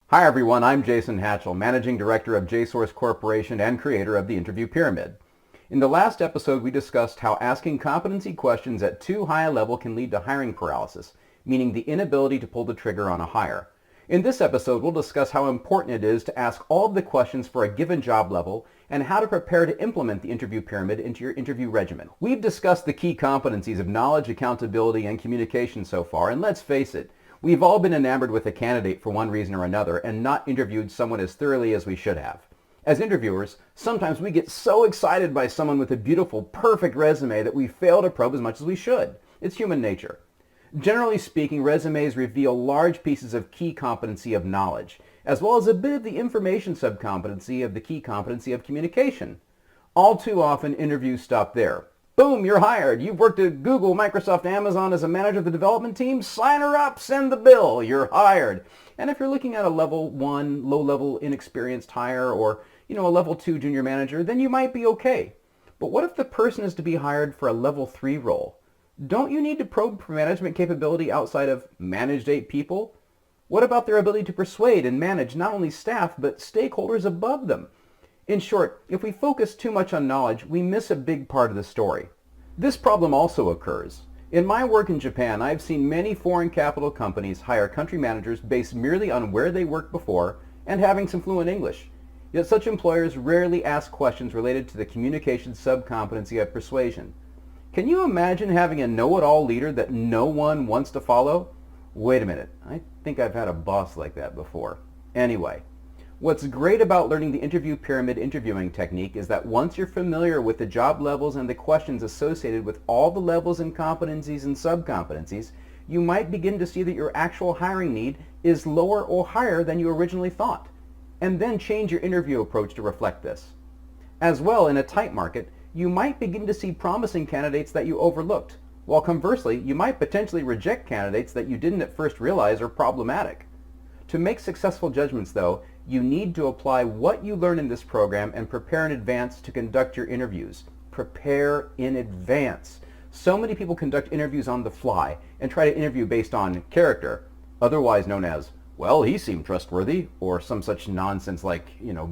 Hi everyone, I'm Jason Hatchell, Managing Director of JSource Corporation and creator of the Interview Pyramid. In the last episode, we discussed how asking competency questions at too high a level can lead to hiring paralysis, meaning the inability to pull the trigger on a hire. In this episode, we'll discuss how important it is to ask all of the questions for a given job level and how to prepare to implement the interview pyramid into your interview regimen. We've discussed the key competencies of knowledge, accountability, and communication so far, and let's face it, we've all been enamored with a candidate for one reason or another and not interviewed someone as thoroughly as we should have. As interviewers, sometimes we get so excited by someone with a beautiful, perfect resume that we fail to probe as much as we should. It's human nature. Generally speaking, resumes reveal large pieces of key competency of knowledge, as well as a bit of the information subcompetency of the key competency of communication. All too often, interviews stop there. Boom, you're hired. You've worked at Google, Microsoft, Amazon as a manager of the development team. Sign her up, send the bill. You're hired. And if you're looking at a level 1, low-level, inexperienced hire or, a level 2 junior manager, then you might be okay. But what if the person is to be hired for a level 3 role? Don't you need to probe for management capability outside of managed 8 people? What about their ability to persuade and manage not only staff, but stakeholders above them? In short, if we focus too much on knowledge, we miss a big part of the story. This problem also occurs. In my work in Japan, I've seen many foreign capital companies hire country managers based merely on where they worked before and having some fluent English. Yet such employers rarely ask questions related to the communication subcompetency of persuasion. Can you imagine having a know-it-all leader that no one wants to follow? Wait a minute, I think I've had a boss like that before. Anyway, what's great about learning the interview pyramid interviewing technique is that once you're familiar with the job levels and the questions associated with all the levels and competencies and subcompetencies, you might begin to see that your actual hiring need is lower or higher than you originally thought, and then change your interview approach to reflect this. As well, in a tight market, you might begin to see promising candidates that you overlooked, while conversely, you might potentially reject candidates that you didn't at first realize are problematic. To make successful judgments, though, you need to apply what you learn in this program and prepare in advance to conduct your interviews. Prepare in advance. So many people conduct interviews on the fly and try to interview based on character, otherwise known as, well, he seemed trustworthy, or some such nonsense like,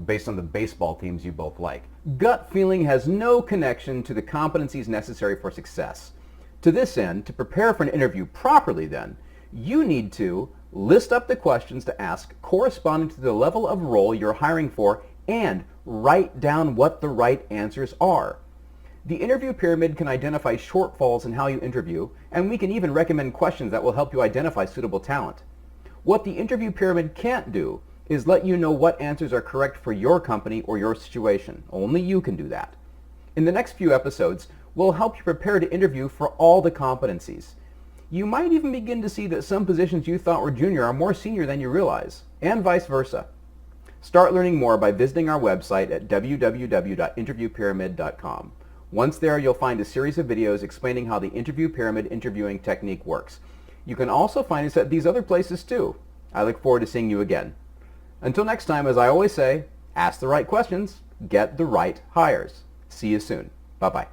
based on the baseball teams you both like. Gut feeling has no connection to the competencies necessary for success. To this end, to prepare for an interview properly then, you need to list up the questions to ask corresponding to the level of role you're hiring for and write down what the right answers are. The interview pyramid can identify shortfalls in how you interview, and we can even recommend questions that will help you identify suitable talent. What the interview pyramid can't do is let you know what answers are correct for your company or your situation. Only you can do that. In the next few episodes, we'll help you prepare to interview for all the competencies. You might even begin to see that some positions you thought were junior are more senior than you realize, and vice versa. Start learning more by visiting our website at www.interviewpyramid.com. Once there, you'll find a series of videos explaining how the interview pyramid interviewing technique works. You can also find us at these other places too. I look forward to seeing you again. Until next time, as I always say, ask the right questions, get the right hires. See you soon. Bye-bye.